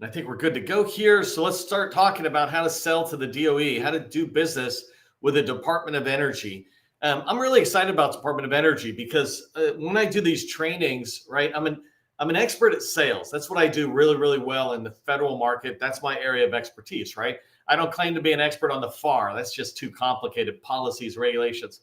And I think we're good to go here. So let's start talking about how to sell to the DOE, how to do business with the Department of Energy. I'm really excited about Department of Energy because when I do these trainings, right, I'm an expert at sales. That's what I do really, really well in the federal market. That's my area of expertise, right? I don't claim to be an expert on the FAR. That's just too complicated, policies, regulations.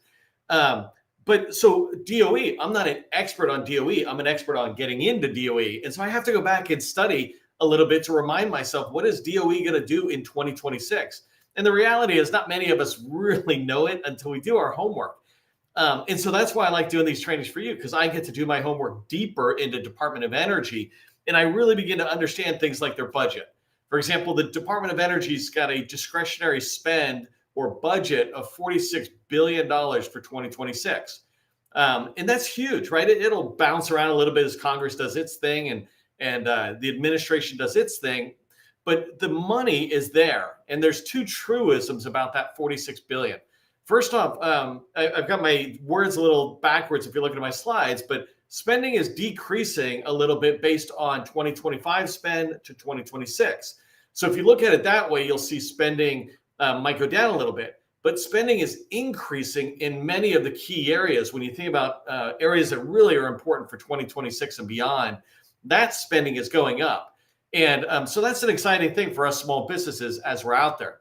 But so DOE, I'm not an expert on DOE. I'm an expert on getting into DOE. And so I have to go back and study a little bit to remind myself, what is DOE going to do in 2026? And the reality is not many of us really know it until we do our homework. And so that's why I like doing these trainings for you, because I get to do my homework deeper into Department of Energy. And I really begin to understand things like their budget. For example, the Department of Energy's got a discretionary spend or budget of $46 billion for 2026. And that's huge, right? It'll bounce around a little bit as Congress does its thing and the administration does its thing. But the money is there. And there's two truisms about that $46 billion. First off, I've got my words a little backwards if you're looking at my slides, but spending is decreasing a little bit based on 2025 spend to 2026. So if you look at it that way, you'll see spending might go down a little bit, but spending is increasing in many of the key areas. When you think about areas that really are important for 2026 and beyond, that spending is going up. And so that's an exciting thing for us small businesses as we're out there.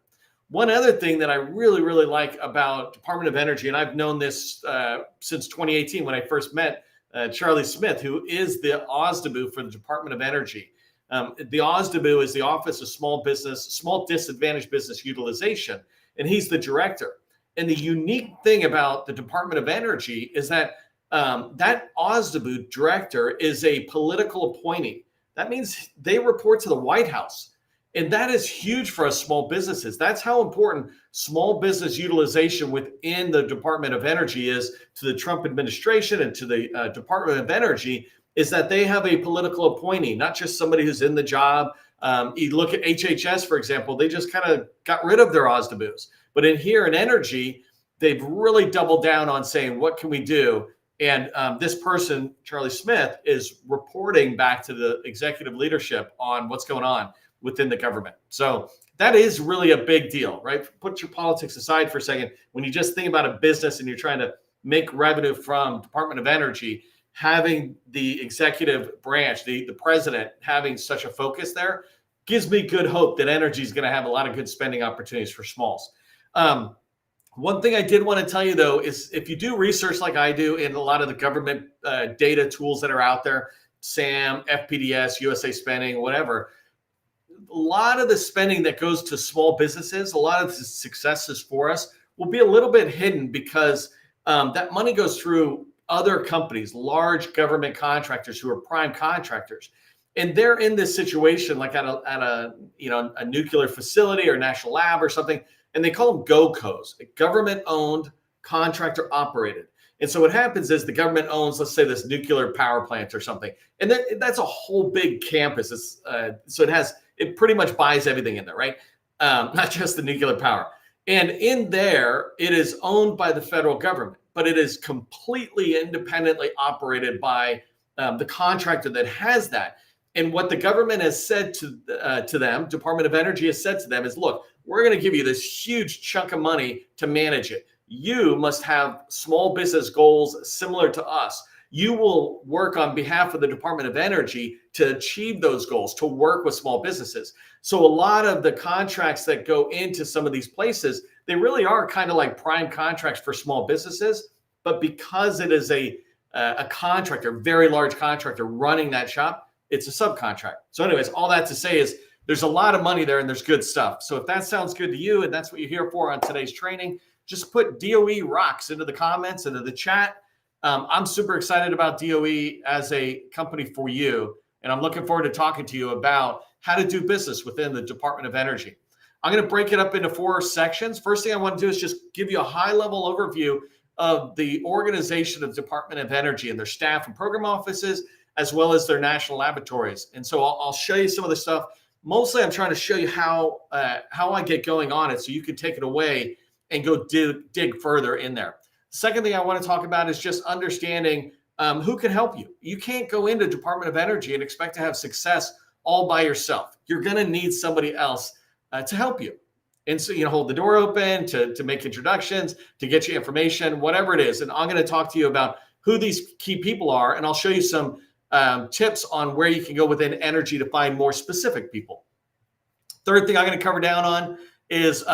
One other thing that I really, really like about Department of Energy, and I've known this since 2018 when I first met Charlie Smith, who is the OSDBU for the Department of Energy. The OSDBU is the Office of Small Disadvantaged Business Utilization, and he's the director. And the unique thing about the Department of Energy is that that OSDBU director is a political appointee. That means they report to the White House. And that is huge for us small businesses. That's how important small business utilization within the Department of Energy is to the Trump administration and to the Department of Energy, is that they have a political appointee, not just somebody who's in the job. You look at HHS, for example, they just kind of got rid of their OSDBUs. But in energy, they've really doubled down on saying, what can we do? And this person, Charlie Smith, is reporting back to the executive leadership on what's going on within the government. So that is really a big deal, right? Put your politics aside for a second. When you just think about a business and you're trying to make revenue from Department of Energy, having the executive branch, the president having such a focus there gives me good hope that energy is going to have a lot of good spending opportunities for smalls. One thing I did want to tell you, though, is if you do research like I do in a lot of the government data tools that are out there, SAM, FPDS, USA Spending, whatever, a lot of the spending that goes to small businesses, a lot of the successes for us will be a little bit hidden because that money goes through other companies, large government contractors who are prime contractors. And they're in this situation like at a nuclear facility or national lab or something, and they call them GOCOs, government-owned, contractor-operated. And so what happens is the government owns, let's say, this nuclear power plant or something, and that's a whole big campus. It pretty much buys everything in there, right? Not just the nuclear power. And in there, it is owned by the federal government, but it is completely independently operated by the contractor that has that. And what the government has said to them, Department of Energy has said to them is, look, we're going to give you this huge chunk of money to manage it. You must have small business goals similar to us. You will work on behalf of the Department of Energy to achieve those goals, to work with small businesses. So a lot of the contracts that go into some of these places, they really are kind of like prime contracts for small businesses. But because it is a contractor, very large contractor running that shop, it's a subcontract. So anyways, all that to say is there's a lot of money there and there's good stuff. So if that sounds good to you and that's what you're here for on today's training, just put DOE rocks into the comments, into the chat. I'm super excited about DOE as a company for you. And I'm looking forward to talking to you about how to do business within the Department of Energy. I'm going to break it up into 4 sections. First thing I want to do is just give you a high-level overview of the organization of the Department of Energy and their staff and program offices, as well as their national laboratories. And so I'll show you some of the stuff. Mostly I'm trying to show you how I get going on it so you can take it away and go dig further in there. Second thing I want to talk about is just understanding who can help you. You can't go into Department of Energy and expect to have success all by yourself. You're going to need somebody else to help you. And so, hold the door open to make introductions, to get you information, whatever it is. And I'm going to talk to you about who these key people are. And I'll show you some tips on where you can go within energy to find more specific people. Third thing I'm going to cover down on is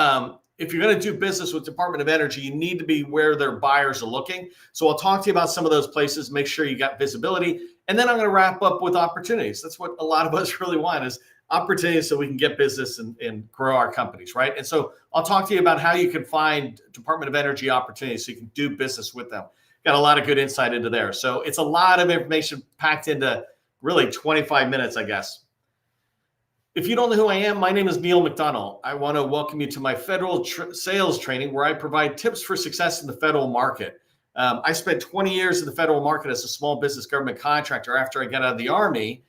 if you're going to do business with Department of Energy, you need to be where their buyers are looking. So I'll talk to you about some of those places, make sure you got visibility. And then I'm going to wrap up with opportunities. That's what a lot of us really want, is opportunities so we can get business and grow our companies, right? And so I'll talk to you about how you can find Department of Energy opportunities so you can do business with them. Got a lot of good insight into there. So it's a lot of information packed into really 25 minutes, I guess. If you don't know who I am, my name is Neil McDonald. I want to welcome you to my federal sales training, where I provide tips for success in the federal market. I spent 20 years in the federal market as a small business government contractor after I got out of the Army.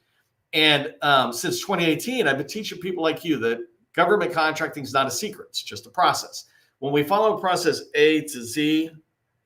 And since 2018, I've been teaching people like you that government contracting is not a secret. It's just a process. When we follow a process A to Z,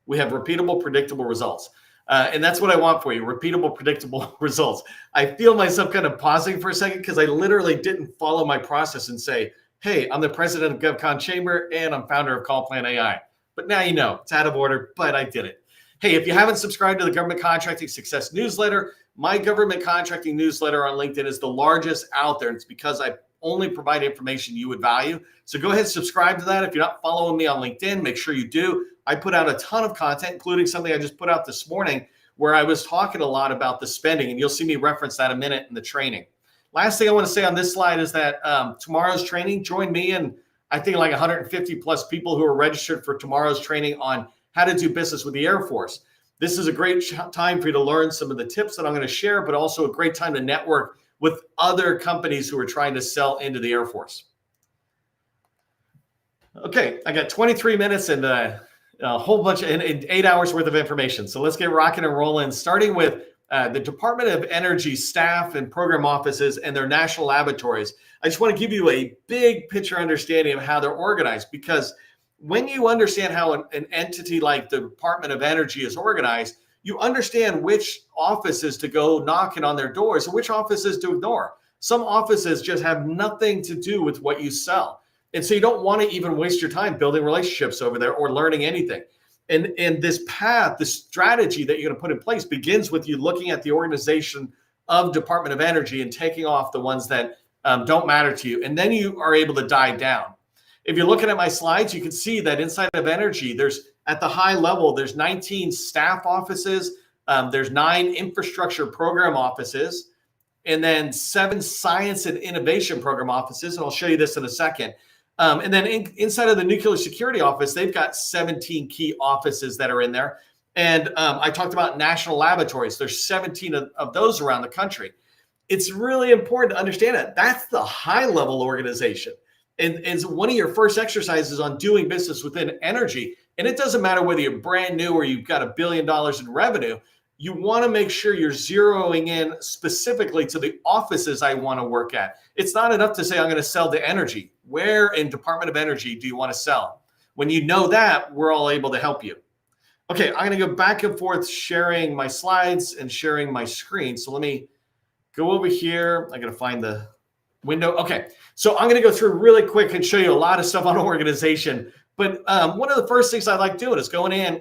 we have repeatable, predictable results. And that's what I want for you, repeatable, predictable results. I feel myself kind of pausing for a second because I literally didn't follow my process and say, hey, I'm the president of GovCon Chamber and I'm founder of Call Plan AI. But now you know, it's out of order, but I did it. Hey, if you haven't subscribed to the Government Contracting Success newsletter, my government contracting newsletter on LinkedIn is the largest out there. It's because I only provide information you would value. So go ahead and subscribe to that. If you're not following me on LinkedIn, make sure you do. I put out a ton of content, including something I just put out this morning where I was talking a lot about the spending, and you'll see me reference that in a minute in the training. Last thing I want to say on this slide is that tomorrow's training, join me and I think like 150 plus people who are registered for tomorrow's training on how to do business with the Air Force. This is a great time for you to learn some of the tips that I'm going to share, but also a great time to network with other companies who are trying to sell into the Air Force. Okay, I got 23 minutes and a whole bunch of 8 hours worth of information. So let's get rocking and rolling, starting with the Department of Energy staff and program offices and their national laboratories. I just want to give you a big picture understanding of how they're organized, because when you understand how an entity like the Department of Energy is organized, you understand which offices to go knocking on their doors and which offices to ignore. Some offices just have nothing to do with what you sell. And so you don't want to even waste your time building relationships over there or learning anything. And this path, the strategy that you're going to put in place begins with you looking at the organization of Department of Energy and taking off the ones that don't matter to you. And then you are able to dive down. If you're looking at my slides, you can see that inside of Energy, there's at the high level, there's 19 staff offices. There's 9 infrastructure program offices, and then 7 science and innovation program offices. And I'll show you this in a second. And then inside of the nuclear security office, they've got 17 key offices that are in there. And I talked about national laboratories. There's 17 of those around the country. It's really important to understand that that's the high level organization. And it's one of your first exercises on doing business within energy. And it doesn't matter whether you're brand new or you've got $1 billion in revenue. You want to make sure you're zeroing in specifically to the offices I want to work at. It's not enough to say I'm going to sell to energy. Where in Department of Energy do you want to sell? When you know that, we're all able to help you. Okay, I'm going to go back and forth sharing my slides and sharing my screen. So let me go over here. I got to find the window. Okay, so I'm going to go through really quick and show you a lot of stuff on organization. But one of the first things I like doing is going in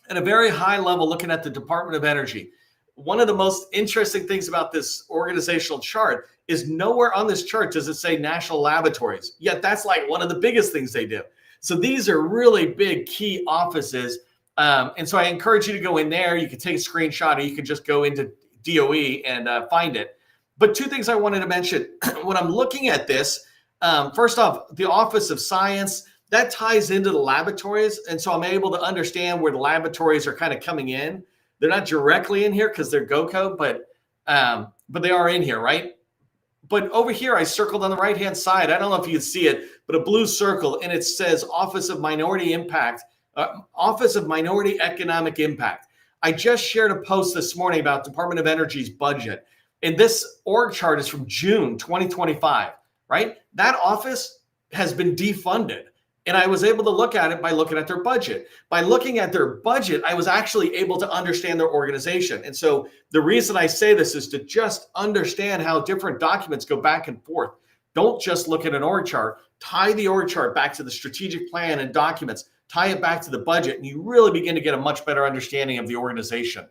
at a very high level, looking at the Department of Energy. One of the most interesting things about this organizational chart is nowhere on this chart does it say national laboratories. Yet that's like one of the biggest things they do. So these are really big key offices. And so I encourage you to go in there. You can take a screenshot or you can just go into DOE and find it. But 2 things I wanted to mention. When I'm looking at this, first off, the Office of Science, that ties into the laboratories. And so I'm able to understand where the laboratories are kind of coming in. They're not directly in here because they're GoCo, but they are in here, right? But over here, I circled on the right-hand side. I don't know if you can see it, but a blue circle, and it says Office of Minority Impact, Office of Minority Economic Impact. I just shared a post this morning about Department of Energy's budget. And this org chart is from June 2025, right? That office has been defunded. And I was able to look at it by looking at their budget. By looking at their budget, I was actually able to understand their organization. And so the reason I say this is to just understand how different documents go back and forth. Don't just look at an org chart. Tie the org chart back to the strategic plan and documents. Tie it back to the budget, and you really begin to get a much better understanding of the organization.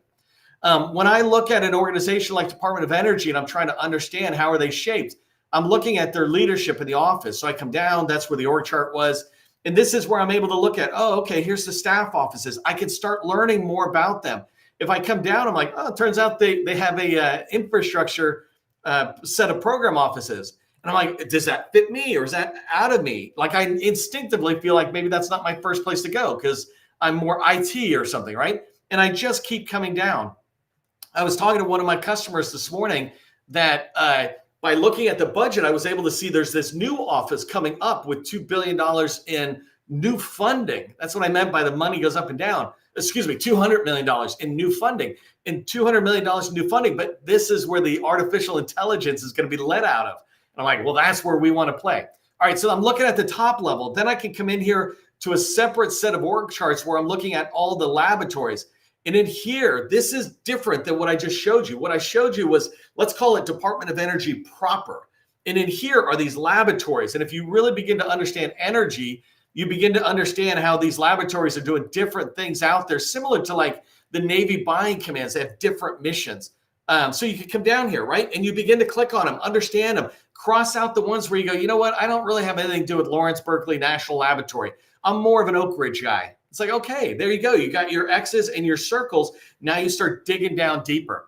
When I look at an organization like Department of Energy and I'm trying to understand how are they shaped, I'm looking at their leadership in the office. So I come down, that's where the org chart was. And this is where I'm able to look at, oh, okay, here's the staff offices. I can start learning more about them. If I come down, I'm like, oh, it turns out they have a infrastructure set of program offices. And I'm like, does that fit me or is that out of me? Like I instinctively feel like maybe that's not my first place to go because I'm more IT or something, right? And I just keep coming down. I was talking to one of my customers this morning that by looking at the budget, I was able to see there's this new office coming up with $2 billion in new funding. That's what I meant by the money goes up and down. Excuse me, $200 million in new funding and $200 million in new funding. But this is where the artificial intelligence is going to be let out of. And I'm like, well, that's where we want to play. All right, so I'm looking at the top level. Then I can come in here to a separate set of org charts where I'm looking at all the laboratories. And in here, this is different than what I just showed you. What I showed you was, let's call it Department of Energy proper. And in here are these laboratories. And if you really begin to understand energy, you begin to understand how these laboratories are doing different things out there, similar to like the Navy buying commands. They have different missions. So you can come down here, right? And you begin to click on them, understand them, cross out the ones where you go, you know what? I don't really have anything to do with Lawrence Berkeley National Laboratory. I'm more of an Oak Ridge guy. It's like, okay, there you go. You got your X's and your circles. Now you start digging down deeper.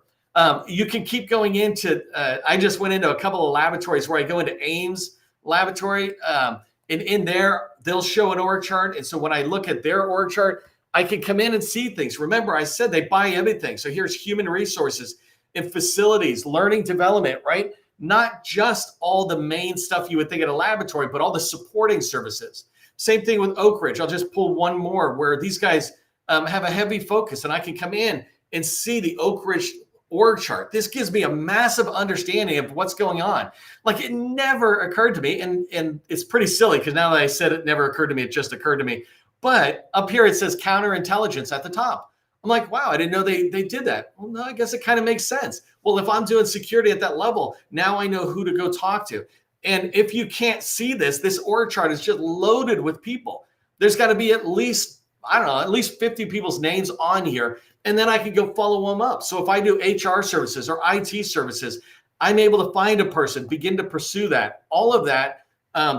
You can keep going into, I just went into a couple of laboratories where I go into Ames laboratory. And in there, they'll show an org chart. And so when I look at their org chart, I can come in and see things. Remember, I said they buy everything. So here's human resources and facilities, learning development, right? Not just all the main stuff you would think at a laboratory, but all the supporting services. Same thing with Oak Ridge. I'll just pull one more where these guys have a heavy focus and I can come in and see the Oak Ridge org chart. This gives me a massive understanding of what's going on. Like it never occurred to me. And it's pretty silly because now that I said it never occurred to me, it just occurred to me. But up here, it says counterintelligence at the top. I'm like, wow, I didn't know they did that. Well, no, I guess it kind of makes sense. Well, if I'm doing security at that level, now I know who to go talk to. And if you can't see this org chart is just loaded with people. There's got to be at least, I don't know, at least 50 people's names on here. And then I can go follow them up. So if I do HR services or IT services, I'm able to find a person, begin to pursue that. All of that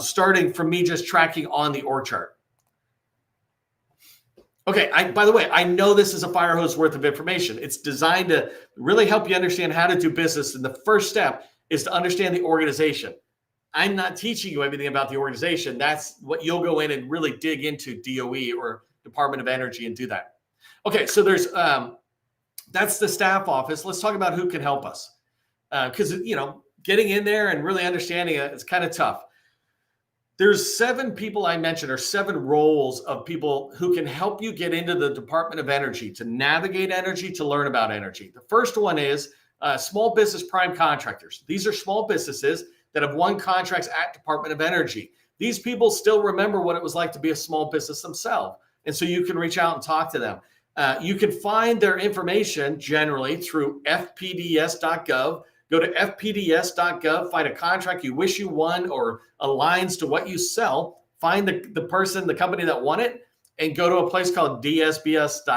starting from me just tracking on the org chart. Okay, by the way, I know this is a fire hose worth of information. It's designed to really help you understand how to do business. And the first step is to understand the organization. I'm not teaching you everything about the organization. That's what you'll go in and really dig into DOE or Department of Energy and do that. Okay, so there's that's the staff office. Let's talk about who can help us. Because, getting in there and really understanding it, it's kind of tough. There's 7 people I mentioned, or 7 roles of people who can help you get into the Department of Energy, to navigate energy, to learn about energy. The first one is small business prime contractors. These are small businesses that have won contracts at Department of Energy. These people still remember what it was like to be a small business themselves. And so you can reach out and talk to them. You can find their information generally through fpds.gov. Go to fpds.gov, find a contract you wish you won or aligns to what you sell. Find the person, the company that won it, and go to a place called dsbs.sba.gov,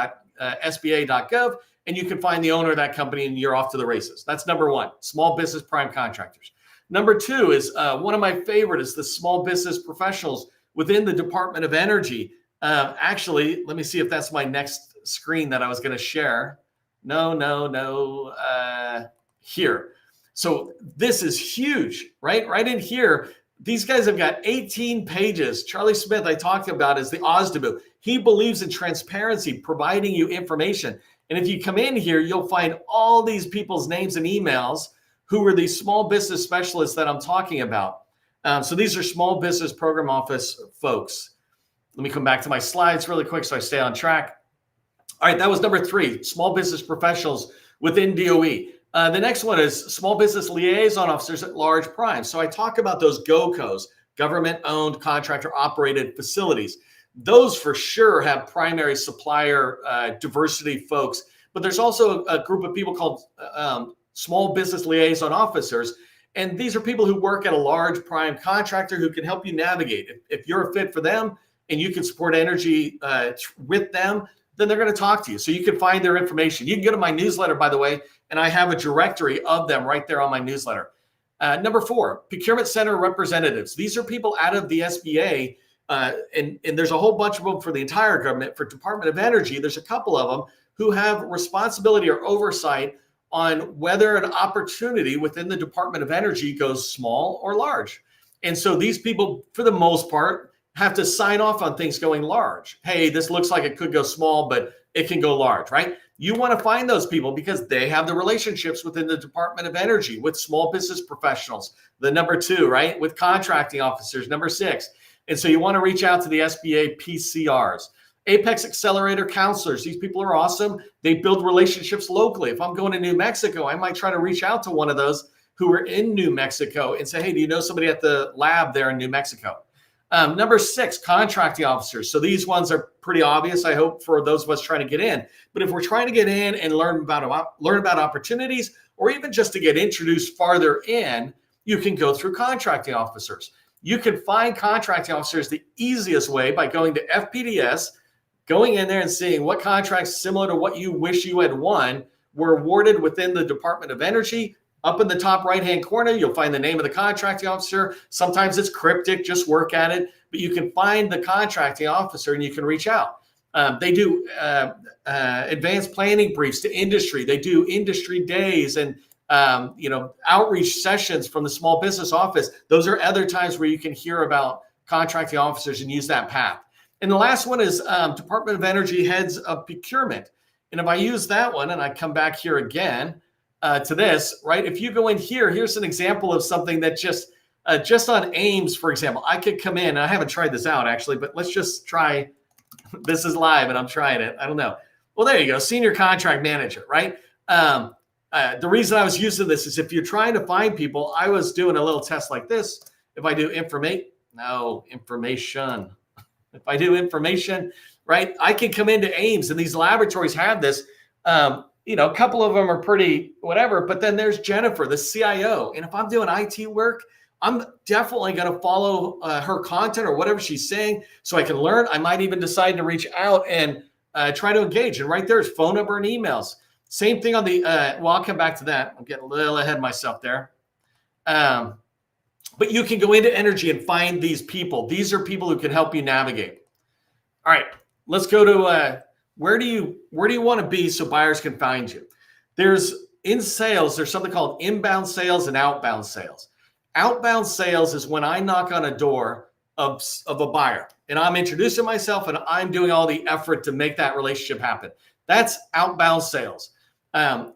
and you can find the owner of that company, and you're off to the races. That's number 1, small business prime contractors. Number 2 is one of my favorite is the small business professionals within the Department of Energy. Actually, let me see if that's my next screen that I was going to share. No. Here. So this is huge, right? Right in here, these guys have got 18 pages. Charlie Smith, I talked about, is the OSDBU. He believes in transparency, providing you information. And if you come in here, you'll find all these people's names and emails who are these small business specialists that I'm talking about. So these are small business program office folks. Let me come back to my slides really quick so I stay on track. All right, that was number 3, small business professionals within DOE. The next one is small business liaison officers at large primes. So I talk about those GOCOs, government-owned, contractor-operated facilities. Those for sure have primary supplier diversity folks, but there's also a group of people called small business liaison officers. And these are people who work at a large prime contractor who can help you navigate. If you're a fit for them and you can support energy with them, then they're going to talk to you. So you can find their information. You can go to my newsletter, by the way, and I have a directory of them right there on my newsletter. Number 4, procurement center representatives. These are people out of the SBA, and there's a whole bunch of them for the entire government. For Department of Energy, there's a couple of them who have responsibility or oversight on whether an opportunity within the Department of Energy goes small or large. And so these people, for the most part, have to sign off on things going large. Hey, this looks like it could go small, but it can go large, right? You want to find those people because they have the relationships within the Department of Energy with small business professionals. The number 2, right? With contracting officers, number 6. And so you want to reach out to the SBA PCRs. Apex Accelerator counselors. These people are awesome. They build relationships locally. If I'm going to New Mexico, I might try to reach out to one of those who are in New Mexico and say, hey, do you know somebody at the lab there in New Mexico? Number 6, contracting officers. So these ones are pretty obvious, I hope, for those of us trying to get in. But if we're trying to get in and learn about opportunities, or even just to get introduced farther in, you can go through contracting officers. You can find contracting officers the easiest way by going to FPDS, going in there and seeing what contracts similar to what you wish you had won were awarded within the Department of Energy. Up in the top right-hand corner, you'll find the name of the contracting officer. Sometimes it's cryptic, just work at it. But you can find the contracting officer and you can reach out. They do advanced planning briefs to industry. They do industry days and outreach sessions from the small business office. Those are other times where you can hear about contracting officers and use that path. And the last one is Department of Energy heads of procurement. And if I use that one and I come back here again to this, right? If you go in here, here's an example of something that just on Ames, for example, I could come in. I haven't tried this out actually, but let's just try. This is live and I'm trying it. I don't know. Well, there you go. Senior contract manager, right? The reason I was using this is if you're trying to find people, I was doing a little test like this. If I do information. If I do information, right, I can come into Ames and these laboratories have this. A couple of them are pretty whatever, but then there's Jennifer, the CIO. And if I'm doing IT work, I'm definitely going to follow her content or whatever she's saying so I can learn. I might even decide to reach out and try to engage. And right there is phone number and emails. Same thing on the, I'll come back to that. I'm getting a little ahead of myself there. But you can go into energy and find these people. These are people who can help you navigate. All right, let's go to where do you want to be so buyers can find you? In sales, there's something called inbound sales and outbound sales. Outbound sales is when I knock on a door of a buyer and I'm introducing myself and I'm doing all the effort to make that relationship happen. That's outbound sales.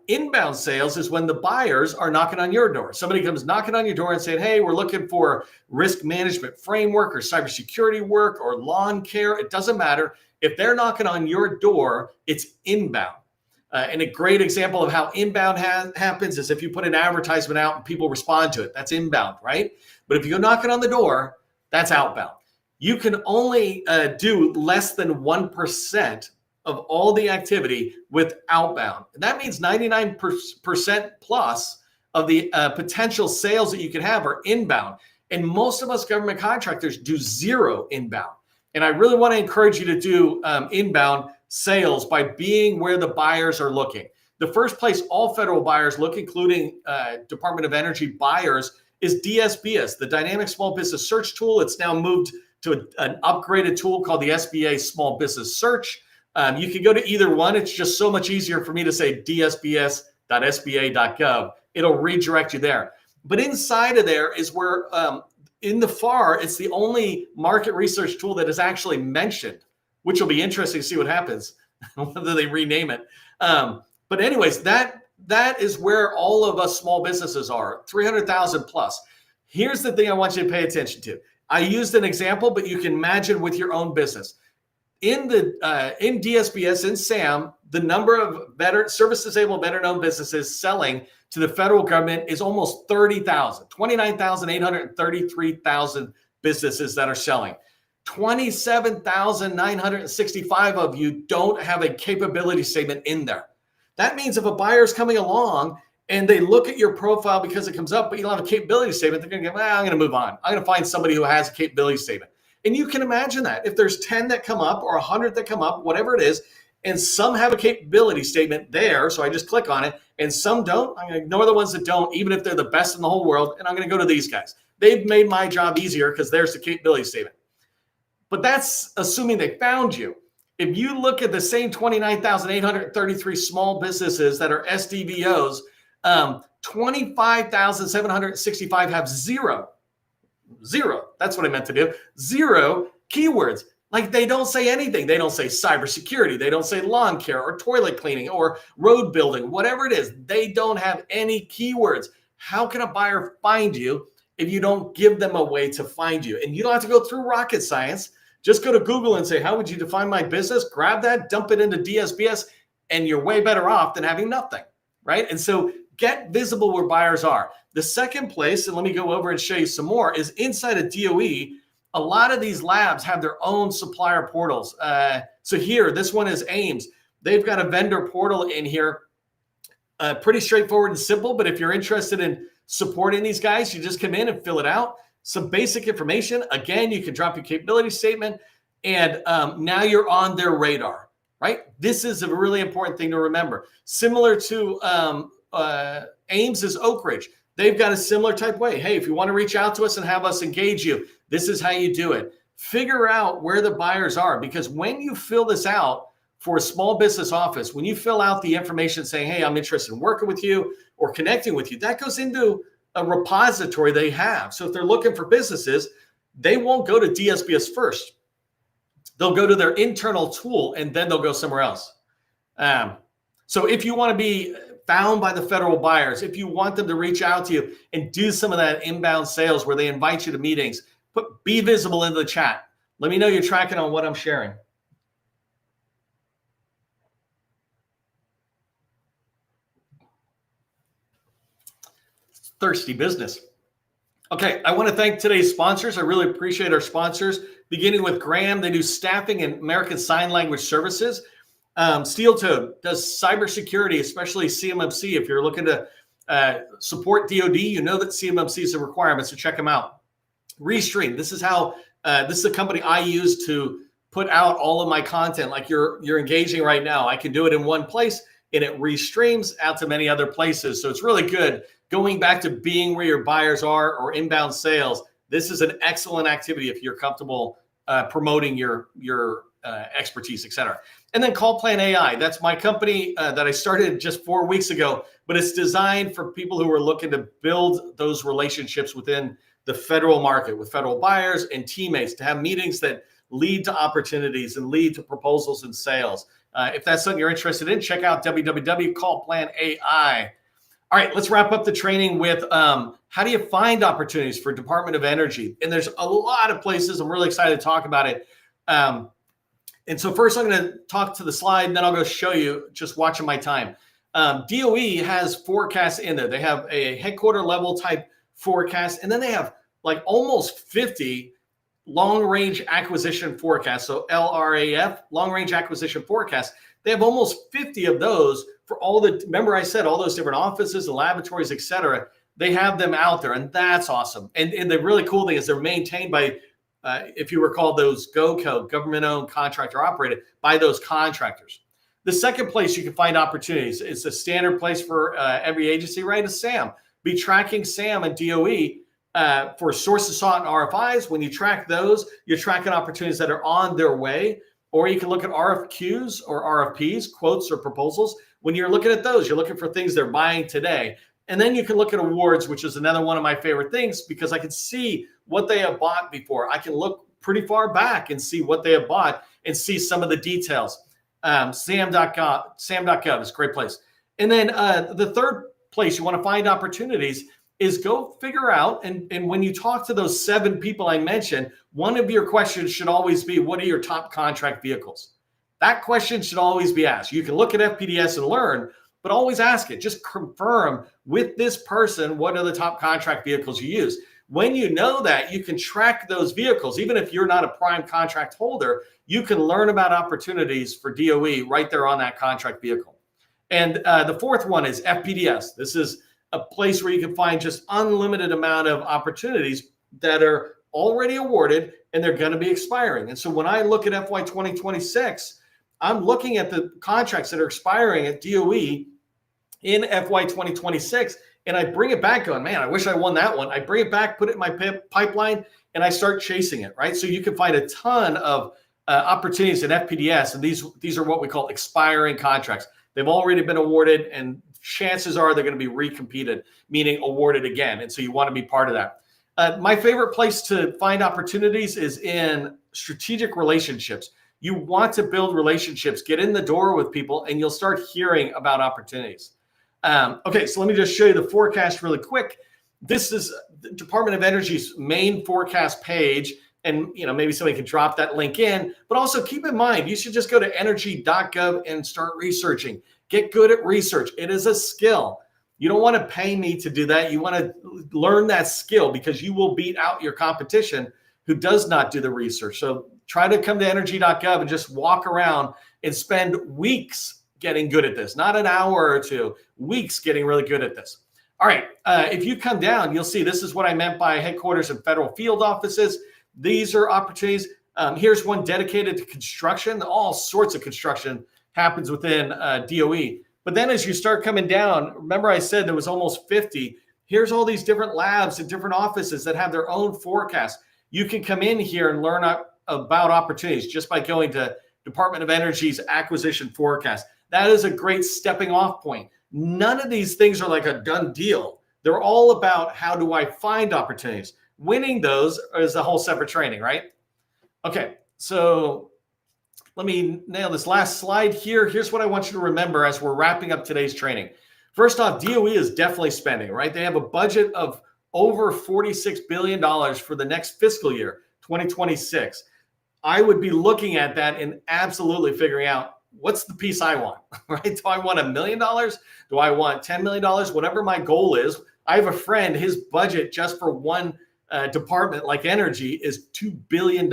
Inbound sales is when the buyers are knocking on your door. Somebody comes knocking on your door and saying, hey, we're looking for risk management framework or cybersecurity work or lawn care. It doesn't matter. If they're knocking on your door, it's inbound. And a great example of how inbound happens is if you put an advertisement out and people respond to it. That's inbound, right? But if you go knocking on the door, that's outbound. You can only do less than 1% of all the activity with outbound. And that means 99% plus of the potential sales that you can have are inbound. And most of us government contractors do 0 inbound. And I really want to encourage you to do inbound sales by being where the buyers are looking. The first place all federal buyers look, including Department of Energy buyers, is DSBS, the Dynamic Small Business Search Tool. It's now moved to an upgraded tool called the SBA Small Business Search. You can go to either one. It's just so much easier for me to say dsbs.sba.gov. It'll redirect you there. But inside of there is where, in the FAR, it's the only market research tool that is actually mentioned, which will be interesting to see what happens, whether they rename it. But anyways, that is where all of us small businesses are, 300,000 plus. Here's the thing I want you to pay attention to. I used an example, but you can imagine with your own business. In DSBS, in SAM, the number of service-disabled, veteran-owned businesses selling to the federal government is almost 30,000, 29,833,000 businesses that are selling. 27,965 of you don't have a capability statement in there. That means if a buyer is coming along and they look at your profile because it comes up, but you don't have a capability statement, they're going to go, well, I'm going to move on. I'm going to find somebody who has a capability statement. And you can imagine that. If there's 10 that come up or 100 that come up, whatever it is, and some have a capability statement there, so I just click on it, and some don't, I'm going to ignore the ones that don't, even if they're the best in the whole world, and I'm going to go to these guys. They've made my job easier because there's the capability statement. But that's assuming they found you. If you look at the same 29,833 small businesses that are SDVOs, 25,765 have zero. That's what I meant to do. Zero keywords. Like they don't say anything. They don't say cybersecurity. They don't say lawn care or toilet cleaning or road building, whatever it is. They don't have any keywords. How can a buyer find you if you don't give them a way to find you? And you don't have to go through rocket science. Just go to Google and say, how would you define my business? Grab that, dump it into DSBS, and you're way better off than having nothing, right? And so get visible where buyers are. The second place, and let me go over and show you some more, is inside of DOE. A lot of these labs have their own supplier portals. So here, this one is Ames. They've got a vendor portal in here. Pretty straightforward and simple, but if you're interested in supporting these guys, you just come in and fill it out. Some basic information. Again, you can drop your capability statement, and now you're on their radar, right? This is a really important thing to remember. Similar to Ames is Oak Ridge. They've got a similar type way. Hey, if you want to reach out to us and have us engage you, this is how you do it. Figure out where the buyers are, because when you fill this out for a small business office, when you fill out the information saying, hey, I'm interested in working with you or connecting with you, that goes into a repository they have. So if they're looking for businesses, they won't go to DSBS first. They'll go to their internal tool and then they'll go somewhere else. So if you want to be found by the federal buyers, if you want them to reach out to you and do some of that inbound sales where they invite you to meetings, be visible in the chat. Let me know you're tracking on what I'm sharing. Thirsty business. Okay, I want to thank today's sponsors. I really appreciate our sponsors, beginning with Graham. They do staffing and American Sign Language services. Steel Toe does cybersecurity, especially CMMC. If you're looking to support DOD, you know that CMMC is a requirement, so check them out. Restream. This is the company I use to put out all of my content like you're engaging right now. I can do it in one place and it restreams out to many other places. So it's really good. Going back to being where your buyers are or inbound sales, this is an excellent activity if you're comfortable promoting your expertise, et cetera. And then Call Plan AI. That's my company that I started just 4 weeks ago, but it's designed for people who are looking to build those relationships within the federal market with federal buyers and teammates, to have meetings that lead to opportunities and lead to proposals and sales. If that's something you're interested in, check out www.callplanai. All right, let's wrap up the training with how do you find opportunities for Department of Energy? And there's a lot of places. I'm really excited to talk about it. And so first I'm going to talk to the slide, and then I'll go show you just watching my time. DOE has forecasts in there. They have a headquarter level type forecast, and then they have like almost 50 long-range acquisition forecasts. So LRAF, long-range acquisition forecast. They have almost 50 of those for all the, remember I said all those different offices and laboratories, et cetera. They have them out there, and that's awesome. And the really cool thing is they're maintained by, if you recall, those GOCO, government-owned, contractor-operated, by those contractors. The second place you can find opportunities, it's a standard place for every agency, right, is SAM. Be tracking SAM and DOE for sources sought and RFIs. When you track those, you're tracking opportunities that are on their way. Or you can look at RFQs or RFPs, quotes or proposals. When you're looking at those, you're looking for things they're buying today. And then you can look at awards, which is another one of my favorite things, because I can see what they have bought before. I can look pretty far back and see what they have bought and see some of the details. sam.gov is a great place. And then the third place you want to find opportunities is go figure out, and when you talk to those 7 people I mentioned, one of your questions should always be, what are your top contract vehicles? That question should always be asked. You can look at FPDS and learn, but always ask it. Just confirm with this person, what are the top contract vehicles you use? When you know that, you can track those vehicles. Even if you're not a prime contract holder, you can learn about opportunities for DOE right there on that contract vehicle. And the fourth one is FPDS. This is a place where you can find just unlimited amount of opportunities that are already awarded and they're going to be expiring. And so when I look at FY 2026, I'm looking at the contracts that are expiring at DOE in FY 2026, and I bring it back going, man, I wish I won that one. I bring it back, put it in my pipeline, and I start chasing it, right? So you can find a ton of opportunities in FPDS, and these are what we call expiring contracts. They've already been awarded, and chances are they're going to be recompeted, meaning awarded again. And so you want to be part of that. My favorite place to find opportunities is in strategic relationships. You want to build relationships, get in the door with people, and you'll start hearing about opportunities. Okay, so let me just show you the forecast really quick. This is the Department of Energy's main forecast page. And maybe somebody can drop that link in, but also keep in mind, you should just go to energy.gov and start researching. Get good at research. It is a skill. You don't want to pay me to do that. You want to learn that skill because you will beat out your competition who does not do the research. So try to come to energy.gov and just walk around and spend weeks getting good at this, not an hour or two, weeks getting really good at this. All right, if you come down, you'll see this is what I meant by headquarters and federal field offices. These are opportunities. Here's one dedicated to construction. All sorts of construction happens within DOE. But then as you start coming down, remember I said there was almost 50. Here's all these different labs and different offices that have their own forecast. You can come in here and learn about opportunities just by going to Department of Energy's acquisition forecast. That is a great stepping off point. None of these things are like a done deal. They're all about how do I find opportunities. Winning those is a whole separate training, right? Okay, so let me nail this last slide here. Here's what I want you to remember as we're wrapping up today's training. First off, DOE is definitely spending, right? They have a budget of over $46 billion for the next fiscal year, 2026. I would be looking at that and absolutely figuring out what's the piece I want, right? Do I want $1 million? Do I want $10 million? Whatever my goal is. I have a friend, his budget just for one department like energy is $2 billion.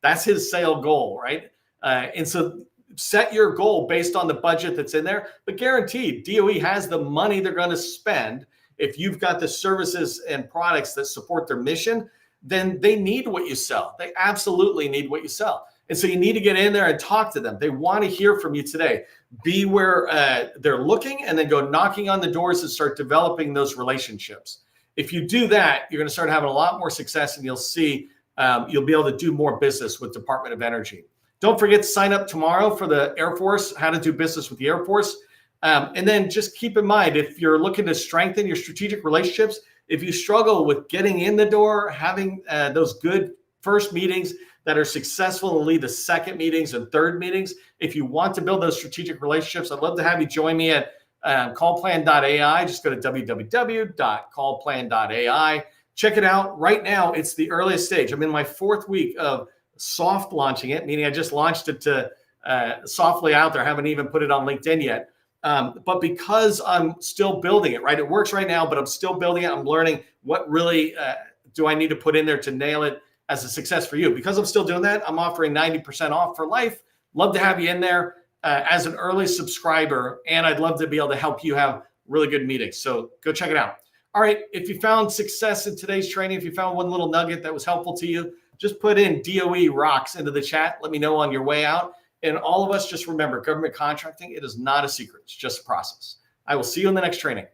That's his sale goal, right? And so set your goal based on the budget that's in there, but guaranteed DOE has the money they're going to spend. If you've got the services and products that support their mission, then they need what you sell. They absolutely need what you sell. And so you need to get in there and talk to them. They want to hear from you today. Be where they're looking and then go knocking on the doors and start developing those relationships. If you do that, you're going to start having a lot more success and you'll see you'll be able to do more business with Department of Energy. Don't forget to sign up tomorrow for the Air Force, how to do business with the Air Force. And then just keep in mind, if you're looking to strengthen your strategic relationships, if you struggle with getting in the door, having those good first meetings that are successful and lead to second meetings and third meetings, if you want to build those strategic relationships, I'd love to have you join me at callplan.ai. Just go to www.callplan.ai. Check it out. Right now, it's the earliest stage. I'm in my 4th week of soft launching it, meaning I just launched it to softly out there. I haven't even put it on LinkedIn yet. But because I'm still building it, right? It works right now, but I'm still building it. I'm learning what really do I need to put in there to nail it as a success for you. Because I'm still doing that, I'm offering 90% off for life. Love to have you in there as an early subscriber. And I'd love to be able to help you have really good meetings. So go check it out. All right. If you found success in today's training, if you found one little nugget that was helpful to you, just put in DOE rocks into the chat. Let me know on your way out. And all of us, just remember, government contracting, it is not a secret. It's just a process. I will see you in the next training.